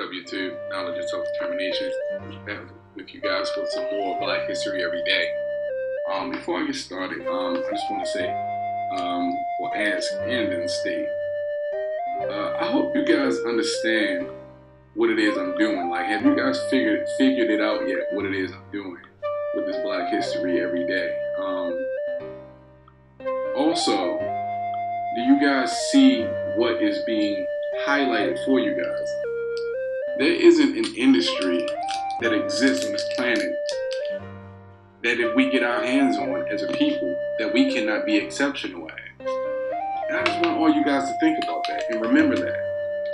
What up, YouTube? Knowledge and self-determination. Back with you guys for some more Black History every day. Before I get started, I just want to say, or ask and then state, I hope you guys understand what it is I'm doing. Like, have you guys figured it out yet? What it is I'm doing with this Black History every day? Also, do you guys see what is being highlighted for you guys? There isn't an industry that exists on this planet that if we get our hands on as a people, that we cannot be exceptional at. And I just want all you guys to think about that and remember that.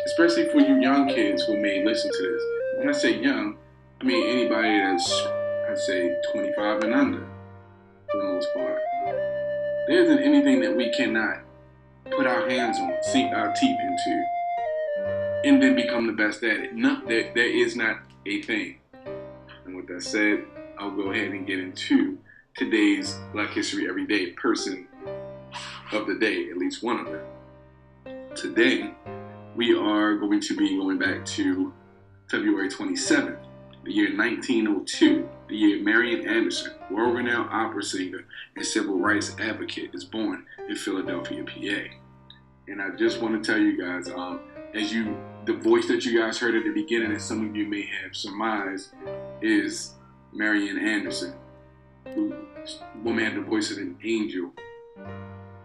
Especially for you young kids who may listen to this. When I say young, I mean anybody that's, I'd say, 25 and under, for the most part. There isn't anything that we cannot put our hands on, sink our teeth into, and then become the best at it. No, there is not a thing. And with that said, I'll go ahead and get into today's Black History Everyday person of the day, at least one of them. Today, we are going to be going back to February 27th, the year 1902, the year Marian Anderson, world-renowned opera singer and civil rights advocate, is born in Philadelphia, PA. And I just want to tell you guys, the voice that you guys heard at the beginning, and some of you may have surmised, is Marian Anderson. The woman had the voice of an angel.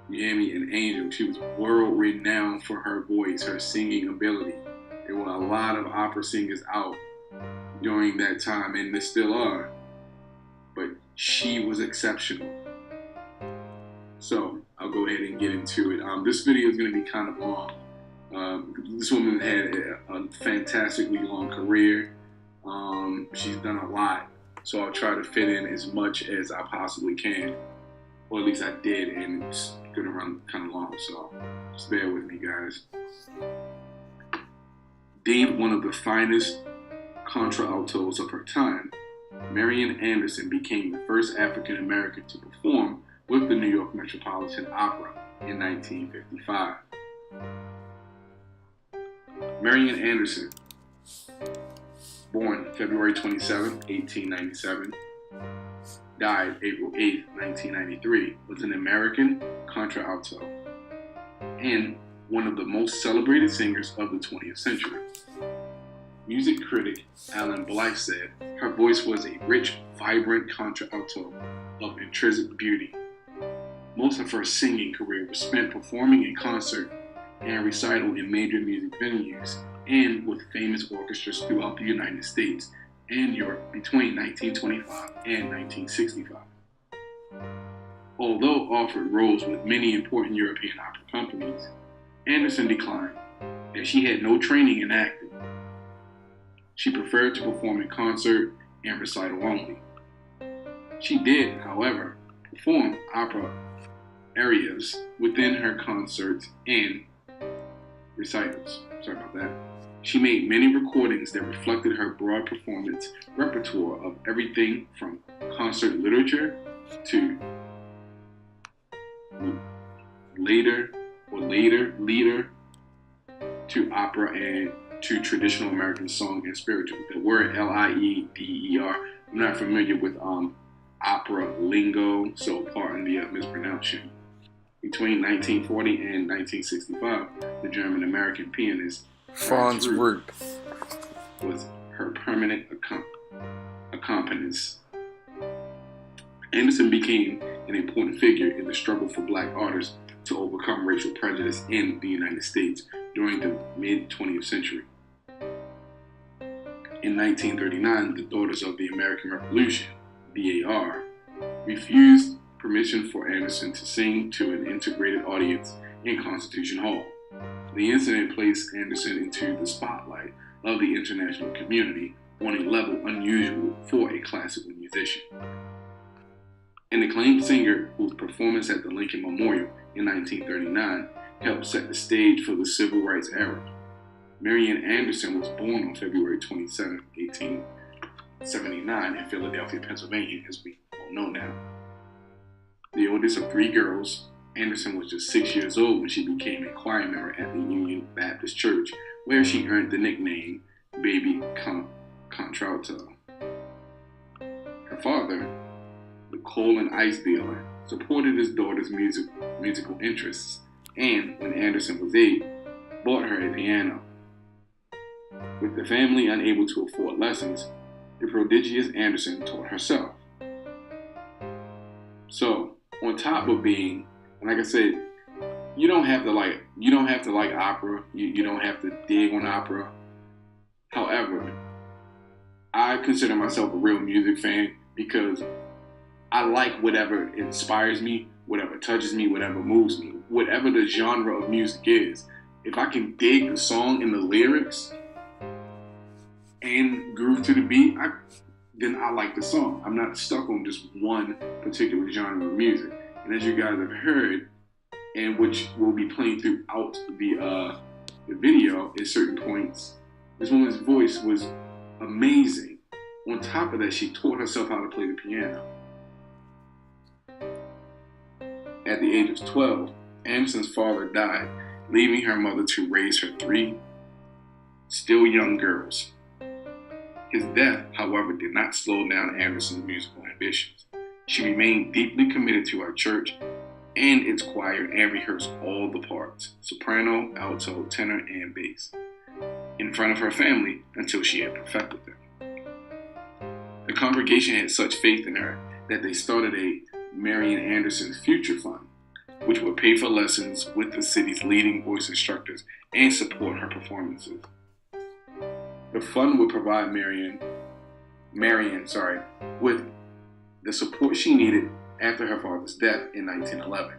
You hear me? An angel. She was world renowned for her voice, her singing ability. There were a lot of opera singers out during that time, and there still are. But she was exceptional. So I'll go ahead and get into it. This video is going to be kind of long. This woman had a fantastically long career. She's done a lot, so I'll try to fit in as much as I possibly can, or at least I did, and it's gonna run kind of long, so just bear with me, guys. Deemed one of the finest contraltos of her time, Marian Anderson became the first African American to perform with the New York Metropolitan Opera in 1955. Marian Anderson, born February 27, 1897, died April 8, 1993, was an American contralto and one of the most celebrated singers of the 20th century. Music critic Alan Blythe said her voice was a rich, vibrant contralto of intrinsic beauty. Most of her singing career was spent performing in concert and recital in major music venues and with famous orchestras throughout the United States and Europe between 1925 and 1965. Although offered roles with many important European opera companies, Anderson declined, as she had no training in acting. She preferred to perform in concert and recital only. She did, however, perform opera arias within her concerts and recitals. Sorry about that. She made many recordings that reflected her broad performance repertoire of everything from concert literature to later to opera and to traditional American song and spiritual. The word L-I-E-D-E-R. I'm not familiar with opera lingo, so pardon the mispronunciation. Between 1940 and 1965, the German-American pianist Franz Rupp was her permanent accompanist. Anderson became an important figure in the struggle for Black artists to overcome racial prejudice in the United States during the mid-20th century. In 1939, the Daughters of the American Revolution, D.A.R, refused permission for Anderson to sing to an integrated audience in Constitution Hall. The incident placed Anderson into the spotlight of the international community on a level unusual for a classical musician. An acclaimed singer whose performance at the Lincoln Memorial in 1939 helped set the stage for the Civil Rights era. Marian Anderson was born on February 27, 1879 in Philadelphia, Pennsylvania, as we all know now. The oldest of three girls, Anderson was just 6 years old when she became a choir member at the Union Baptist Church, where she earned the nickname baby contralto. Her father, the coal and ice dealer, supported his daughter's musical interests, and when Anderson was 8, bought her a piano. With the family unable to afford lessons, the prodigious Anderson taught herself. So, on top of being, and like I said, you don't have to like opera. You don't have to dig on opera. However, I consider myself a real music fan because I like whatever inspires me, whatever touches me, whatever moves me, whatever the genre of music is. If I can dig the song and the lyrics and groove to the beat, then I like the song. I'm not stuck on just one particular genre of music. And as you guys have heard, and which will be playing throughout the video at certain points, this woman's voice was amazing. On top of that, she taught herself how to play the piano. At the age of 12, Anderson's father died, leaving her mother to raise her 3 still young girls. His death, however, did not slow down Anderson's musical ambitions. She remained deeply committed to her church and its choir and rehearsed all the parts, soprano, alto, tenor, and bass, in front of her family until she had perfected them. The congregation had such faith in her that they started a Marian Anderson's Future Fund, which would pay for lessons with the city's leading voice instructors and support her performances. The fund would provide Marian, with the support she needed after her father's death in 1911.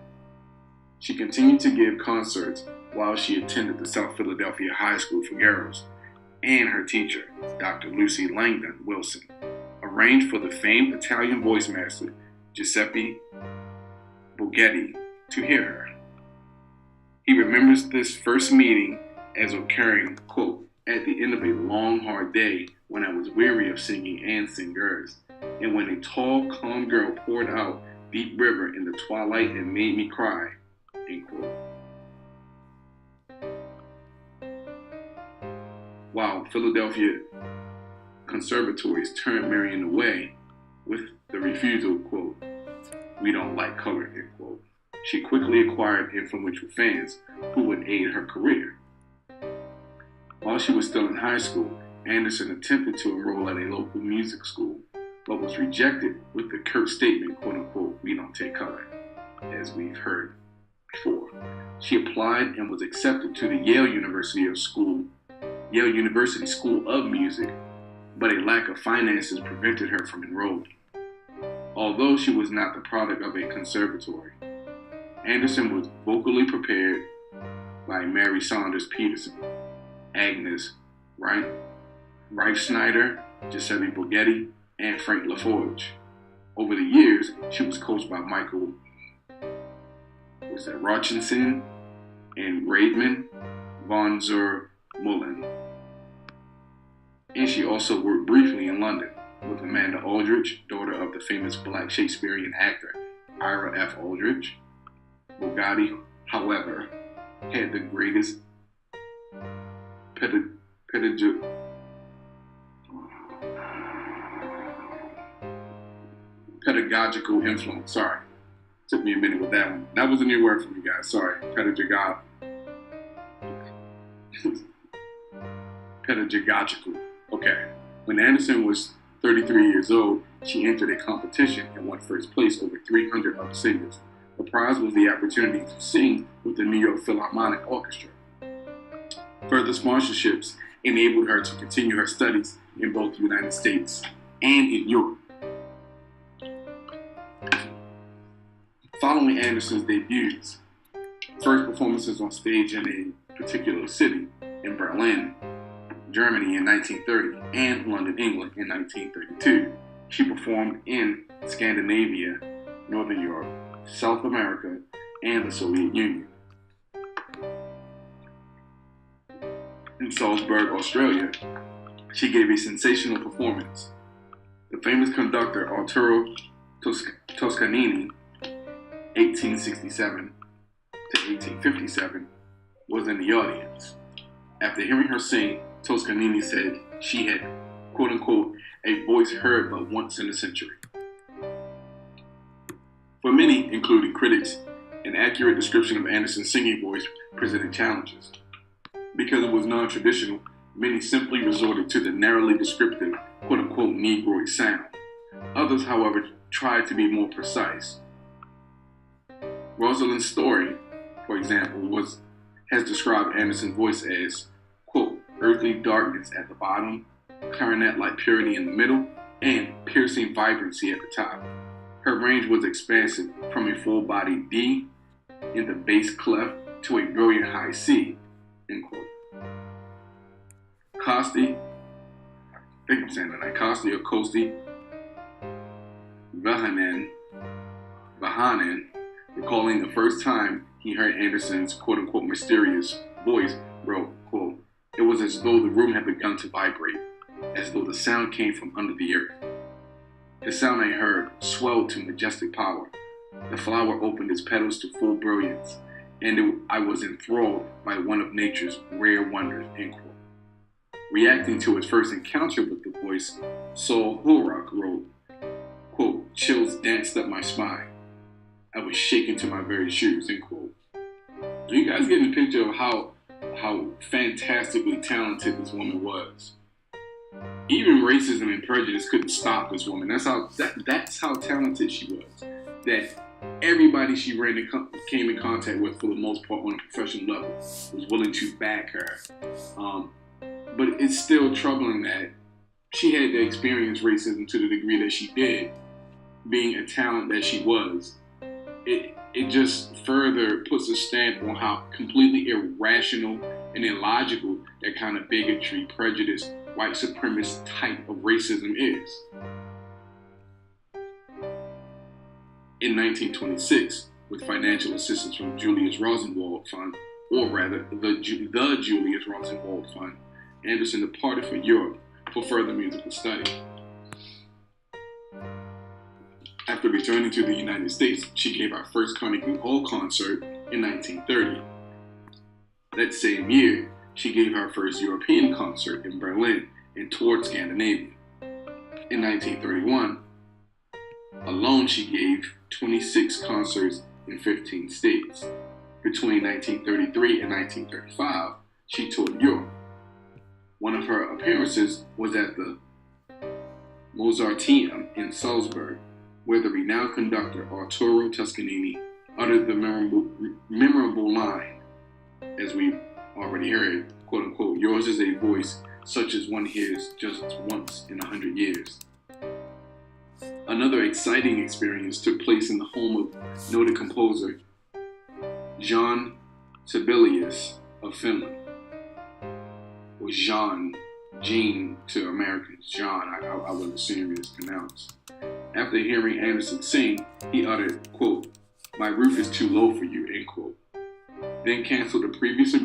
She continued to give concerts while she attended the South Philadelphia High School for Girls, and her teacher, Dr. Lucy Langdon Wilson, arranged for the famed Italian voice master Giuseppe Borghetti to hear her. He remembers this first meeting as occurring, quote, at the end of a long, hard day when I was weary of singing and singers, and when a tall, calm girl poured out Deep River in the twilight and made me cry, end quote. While Philadelphia conservatories turned Marian away with the refusal, quote, we don't like color, end quote, she quickly acquired influential fans who would aid her career. While she was still in high school, Anderson attempted to enroll at a local music school, but was rejected with the curt statement, quote unquote, we don't take color, as we've heard before. She applied and was accepted to the Yale University School of Music, but a lack of finances prevented her from enrolling. Although she was not the product of a conservatory, Anderson was vocally prepared by Mary Saunders Peterson, Agnes Reifsnyder, Giuseppe Borghetti, and Frank LaForge. Over the years, she was coached by Michael Rochinson and Raidman von zur Mullen. And she also worked briefly in London with Amanda Aldrich, daughter of the famous Black Shakespearean actor Ira F. Aldrich. Borghetti, however, had the greatest pedagogical influence. Sorry, took me a minute with that one. That was a new word for you guys. Sorry, pedagogical. Okay. When Anderson was 33 years old, she entered a competition and won first place over 300 other singers. The prize was the opportunity to sing with the New York Philharmonic Orchestra. Further sponsorships enabled her to continue her studies in both the United States and in Europe. Following Anderson's debuts, first performances on stage in a particular city, in Berlin, Germany in 1930, and London, England in 1932, she performed in Scandinavia, Northern Europe, South America, and the Soviet Union. In Salzburg, Australia, she gave a sensational performance. The famous conductor Arturo Toscanini, 1867 to 1857, was in the audience. After hearing her sing Toscanini said she had, quote unquote, a voice heard but once in a century. For many, including critics, an accurate description of Anderson's singing voice presented challenges. Because it was non-traditional, many simply resorted to the narrowly descriptive, quote unquote, Negroid sound. Others, however, tried to be more precise. Rosalind Story, for example, has described Anderson's voice as, quote, earthly darkness at the bottom, clarinet-like purity in the middle, and piercing vibrancy at the top. Her range was expansive from a full-bodied D in the bass clef to a brilliant high C, end quote. Costi, I think I'm saying that right, Costi or Costi Vahanen, recalling the first time he heard Anderson's quote-unquote mysterious voice, wrote, quote, it was as though the room had begun to vibrate, as though the sound came from under the earth. The sound I heard swelled to majestic power. The flower opened its petals to full brilliance, and I was enthralled by one of nature's rare wonders, end quote. Reacting to his first encounter with the voice, Sol Horak wrote, quote, chills danced up my spine. I was shaken to my very shoes, end quote. So you guys get a picture of how fantastically talented this woman was. Even racism and prejudice couldn't stop this woman. That's how talented she was. That everybody she came in contact with, for the most part, on a professional level, was willing to back her. But it's still troubling that she had to experience racism to the degree that she did, being a talent that she was. It just further puts a stamp on how completely irrational and illogical that kind of bigotry, prejudice, white supremacist type of racism is. In 1926, with financial assistance from Julius Rosenwald Fund, or rather the Julius Rosenwald Fund, Anderson departed for Europe for further musical study. After returning to the United States, she gave her first Carnegie Hall concert in 1930. That same year, she gave her first European concert in Berlin and toured Scandinavia. In 1931, alone she gave 26 concerts in 15 states. Between 1933 and 1935, she toured Europe. One of her appearances was at the Mozarteum in Salzburg, where the renowned conductor Arturo Toscanini uttered the memorable line, as we've already heard, quote unquote, yours is a voice such as one hears just once in 100 years. Another exciting experience took place in the home of noted composer Jean Sibelius of Finland. Or Jean to Americans, John, I would assume it is pronounced. After hearing Anderson sing, he uttered, quote, my roof is too low for you, end quote. Then canceled the previously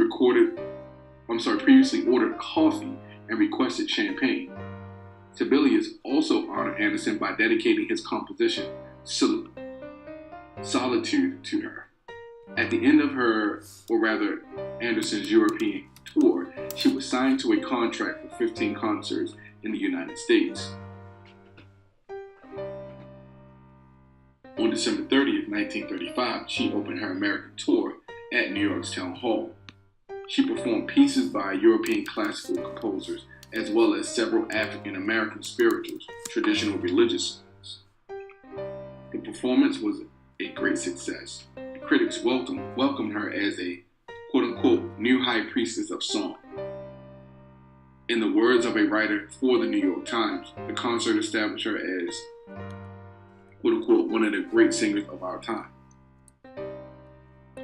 ordered coffee and requested champagne. Sibelius also honored Anderson by dedicating his composition, Solitude, to her. At the end of Anderson's European tour, she was signed to a contract for 15 concerts in the United States. On December 30th, 1935, she opened her American tour at New York's Town Hall. She performed pieces by European classical composers, as well as several African American spirituals, traditional religious songs. The performance was a great success. Critics welcomed her as a quote-unquote new high priestess of song. In the words of a writer for the New York Times, the concert established her as quote-unquote one of the great singers of our time.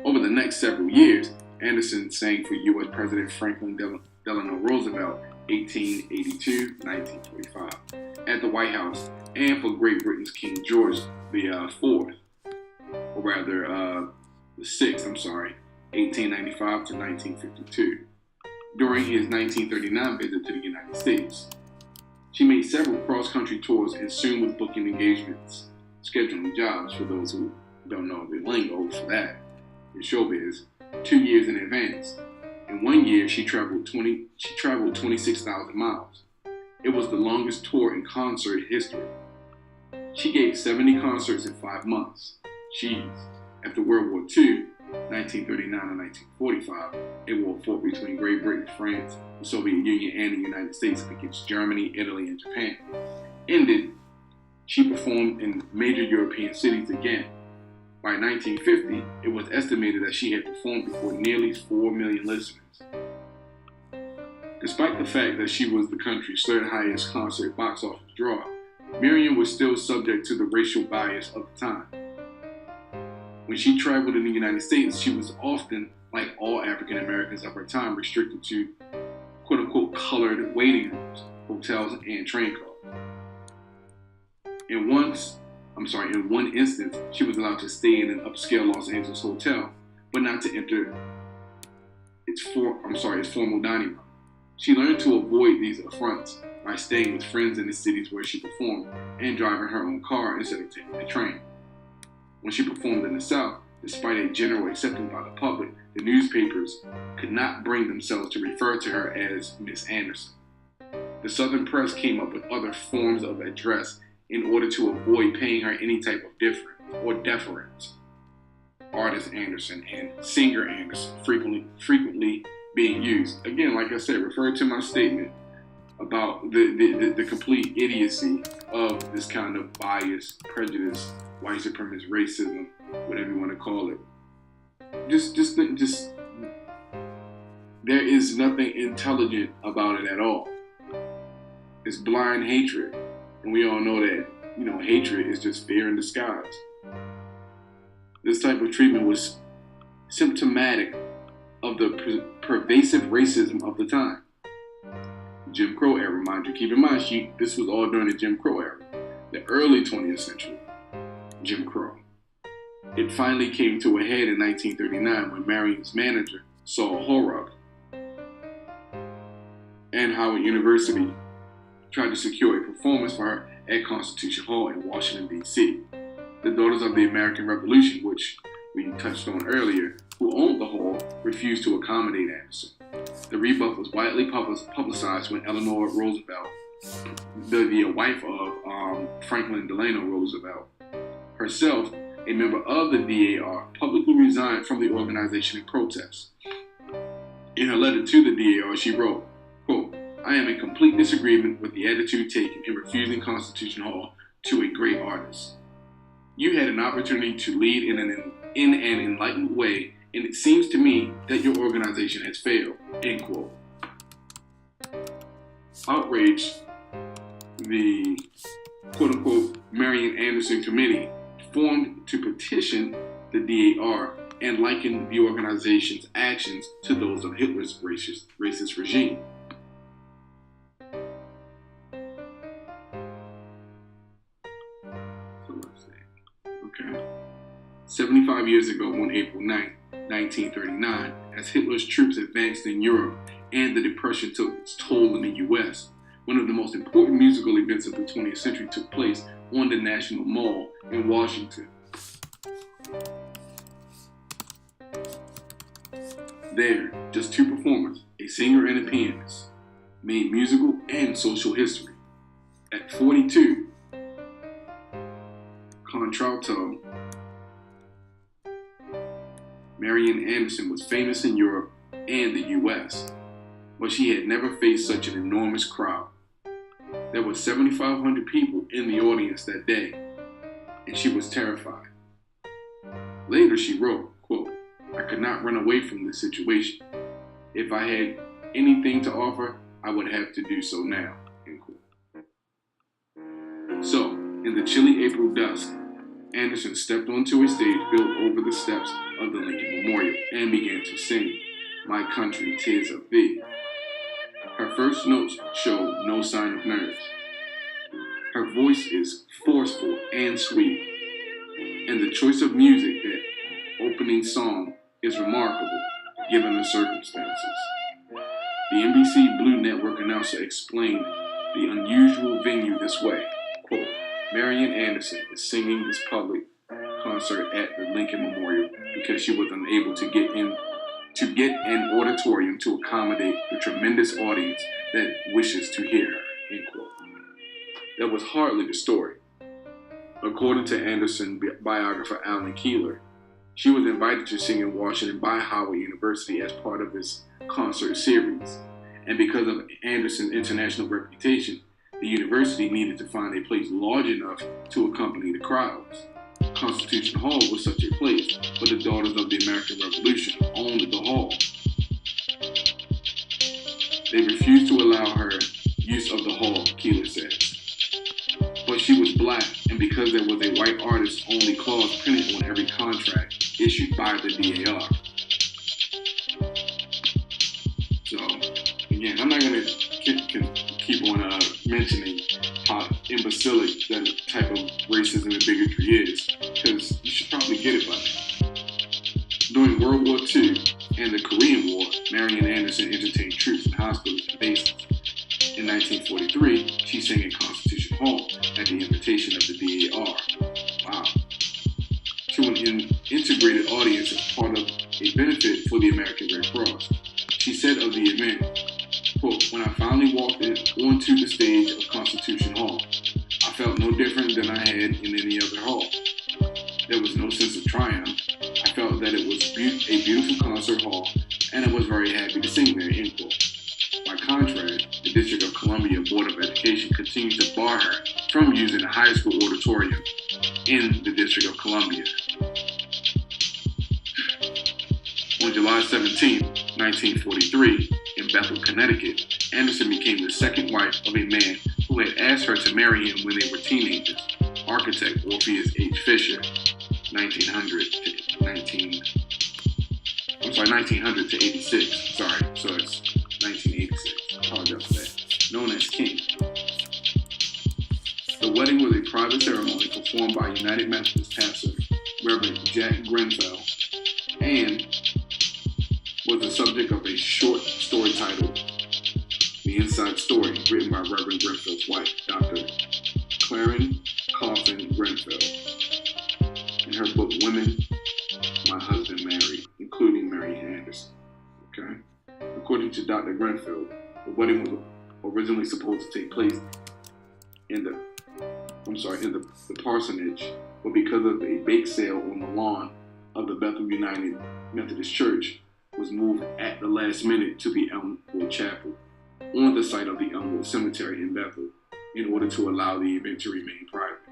Over the next several years, Anderson sang for U.S. President Franklin Delano Roosevelt 1882-1945 at the White House, and for Great Britain's King George the Fourth, or rather the Sixth, 1895 to 1952, during his 1939 visit to the United States. She made several cross-country tours and soon was booking engagements, scheduling jobs, for those who don't know the lingo for that in showbiz, 2 years in advance. In one year, she traveled 26,000 miles. It was the longest tour in concert history. She gave 70 concerts in 5 months. Jeez. After World War II, 1939 and 1945, a war fought between Great Britain, France, the Soviet Union, and the United States against Germany, Italy, and Japan. Ended, she performed in major European cities again. By 1950, it was estimated that she had performed before nearly 4 million listeners. Despite the fact that she was the country's third highest concert box office draw, Marian was still subject to the racial bias of the time. When she traveled in the United States, she was often, like all African Americans of her time, restricted to quote-unquote colored waiting rooms, hotels, and train cars. In one instance, she was allowed to stay in an upscale Los Angeles hotel, but not to enter its formal dining room. She learned to avoid these affronts by staying with friends in the cities where she performed and driving her own car instead of taking the train. When she performed in the South, despite a general acceptance by the public, the newspapers could not bring themselves to refer to her as Miss Anderson. The Southern press came up with other forms of address in order to avoid paying her any type of deference. Artist Anderson and Singer Anderson frequently being used. Again, like I said, refer to my statement about the complete idiocy of this kind of bias, prejudice, white supremacist racism, whatever you want to call it. Just there is nothing intelligent about it at all. It's blind hatred. And we all know that, hatred is just fear in disguise. This type of treatment was symptomatic of the pervasive racism of the time. Jim Crow era, mind you. Keep in mind, this was all during the Jim Crow era, the early 20th century Jim Crow. It finally came to a head in 1939 when Marian's manager, Saul Horrocks, and Howard University tried to secure a performance for her at Constitution Hall in Washington, D.C. The Daughters of the American Revolution, which we touched on earlier, who owned the hall, refused to accommodate Anderson. The rebuff was widely publicized when Eleanor Roosevelt, the wife of Franklin Delano Roosevelt, herself a member of the D.A.R, publicly resigned from the organization in protest. In her letter to the D.A.R, she wrote, quote, "I am in complete disagreement with the attitude taken in refusing Constitution Hall to a great artist. You had an opportunity to lead in an enlightened way, and it seems to me that your organization has failed," end quote. Outraged, the quote-unquote Marian Anderson Committee formed to petition the D.A.R and liken the organization's actions to those of Hitler's racist regime. So let's see. Okay. 75 years ago, on April 9th, 1939, as Hitler's troops advanced in Europe and the Depression took its toll in the U.S., one of the most important musical events of the 20th century took place on the National Mall in Washington. There, just two performers, a singer and a pianist, made musical and social history. At 42, contralto Marian Anderson was famous in Europe and the U.S., but she had never faced such an enormous crowd. There were 7,500 people in the audience that day, and she was terrified. Later she wrote, quote, "I could not run away from this situation. If I had anything to offer, I would have to do so now," end quote. So, in the chilly April dusk, Anderson stepped onto a stage built over the steps of the Lincoln Memorial and began to sing, "My Country, 'Tis of Thee." Her first notes show no sign of nerves. Her voice is forceful and sweet, and the choice of music, that opening song, is remarkable given the circumstances. The NBC Blue Network announcer explained the unusual venue this way, quote, "Marian Anderson is singing this public concert at the Lincoln Memorial because she was unable to get in to get an auditorium to accommodate the tremendous audience that wishes to hear her, end quote. That was hardly the story. According to Anderson biographer Alan Keeler, she was invited to sing in Washington by Howard University as part of this concert series. And because of Anderson's international reputation, the university needed to find a place large enough to accompany the crowds. Constitution Hall was such a place, but the Daughters of the American Revolution owned the hall. They refused to allow her use of the hall, Keeler says. But she was black, and because there was a white artist-only clause printed on every contract issued by the D.A.R. So, again, I'm not going to keep on mentioning how imbecilic that type of racism and bigotry is, because you should probably get it by now. During World War II and the Korean War, Marian Anderson entertained troops in hospitals and bases. In 1943, she sang in Constitution Hall at the invitation of the D.A.R. Wow. To an integrated audience as part of a benefit for the American Red Cross. She said of the event, quote, "When I finally walked onto the stage of Constitution Hall, I felt no different than I had in any other hall. There was no sense of triumph. I felt that it was a beautiful concert hall, and I was very happy to sing there," end quote. By contrast, the District of Columbia Board of Education continues to bar her from using the high school auditorium in the District of Columbia. On July 17, 1943, in Bethel, Connecticut, Anderson became the second wife of a man who had asked her to marry him when they were teenagers, architect Orpheus H. Fisher, 1900 to 86. Sorry, so it's 1986. I apologize for that. Known as King. The wedding was a private ceremony performed by United Methodist pastor Reverend Jack Grenfell and was the subject of a short story titled The Inside Story, written by Reverend Grenfell's wife, Dr. Claren Coffin Grenfell, in her book Women My Husband Married, including Marian Anderson. Okay? According to Dr. Grenfell, the wedding was originally supposed to take place in the parsonage, but because of a bake sale on the lawn of the Bethel United Methodist Church, was moved at the last minute to the Elmwood Chapel on the site of the Elmwood Cemetery in Bethel in order to allow the event to remain private.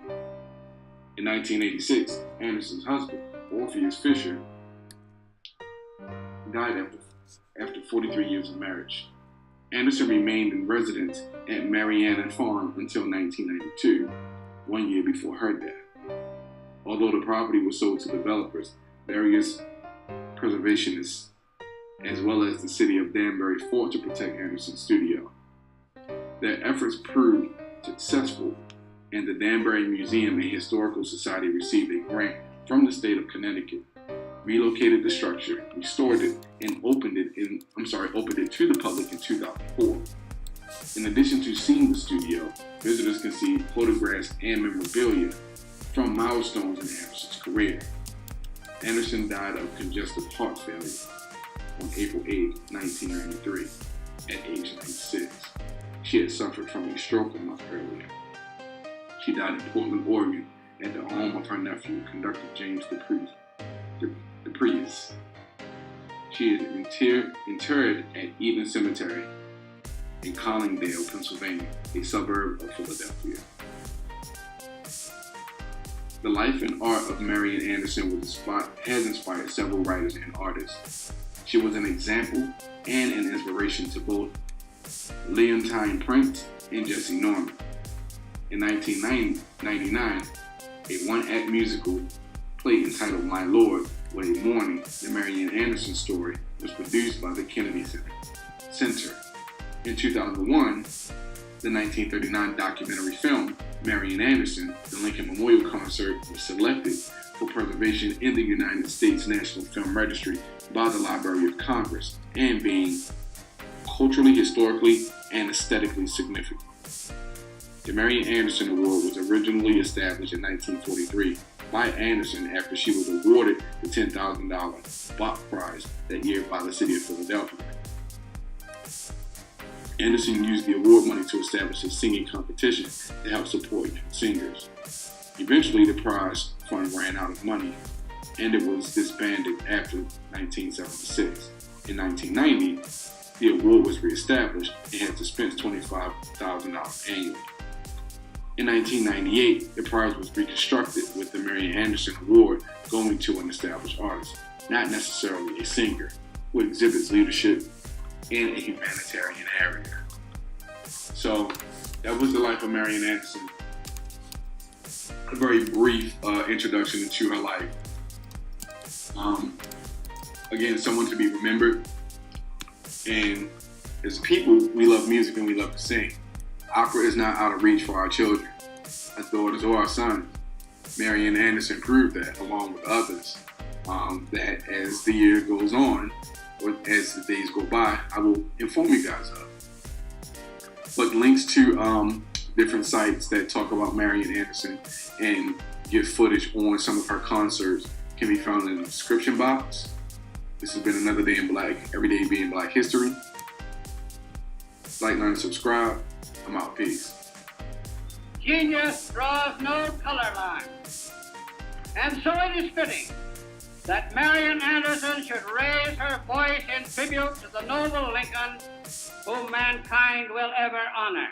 In 1986, Anderson's husband, Orpheus Fisher, died after 43 years of marriage. Anderson remained in residence at Marian Farm until 1992, 1 year before her death. Although the property was sold to developers, various preservationists, as well as the city of Danbury, fought to protect Anderson's studio. Their efforts proved successful, and the Danbury Museum and Historical Society received a grant from the state of Connecticut, relocated the structure, restored it, and opened it to the public in 2004. In addition to seeing the studio, visitors can see photographs and memorabilia from milestones in Anderson's career. Anderson died of congestive heart failure on April 8, 1993, at age 96. She had suffered from a stroke a month earlier. She died in Portland, Oregon, at the home of her nephew, conductor James DePrius. She is interred at Eden Cemetery in Collingdale, Pennsylvania, a suburb of Philadelphia. The life and art of Marian Anderson has inspired several writers and artists. She was an example and an inspiration to both Leontine Prince and Jesse Norman. In 1999, a one-act musical play entitled My Lord, What a Morning, the Marian Anderson story, was produced by the Kennedy Center. In 2001, the 1939 documentary film, Marian Anderson, the Lincoln Memorial Concert, was selected for preservation in the United States National Film Registry by the Library of Congress, and being culturally, historically, and aesthetically significant. The Marian Anderson Award was originally established in 1943 by Anderson after she was awarded the $10,000 Bach Prize that year by the city of Philadelphia. Anderson used the award money to establish a singing competition to help support young singers. Eventually, the prize fund ran out of money, and it was disbanded after 1976. In 1990, the award was reestablished and had to spend $25,000 annually. In 1998, the prize was reconstructed with the Marian Anderson Award going to an established artist, not necessarily a singer, who exhibits leadership in a humanitarian area. So that was the life of Marian Anderson. A very brief introduction into her life. Again, someone to be remembered. And as people, we love music and we love to sing. Opera is not out of reach for our children, our daughters or our sons. Marian Anderson proved that, along with others, that as the year goes on, or as the days go by, I will inform you guys of. But links to different sites that talk about Marian Anderson and give footage on some of her concerts can be found in the description box. This has been another day in Black, every day being Black history. Like, learn, and subscribe. I'm out. Peace. Genius draws no color line. And so it is fitting that Marian Anderson should raise her voice in tribute to the noble Lincoln whom mankind will ever honor.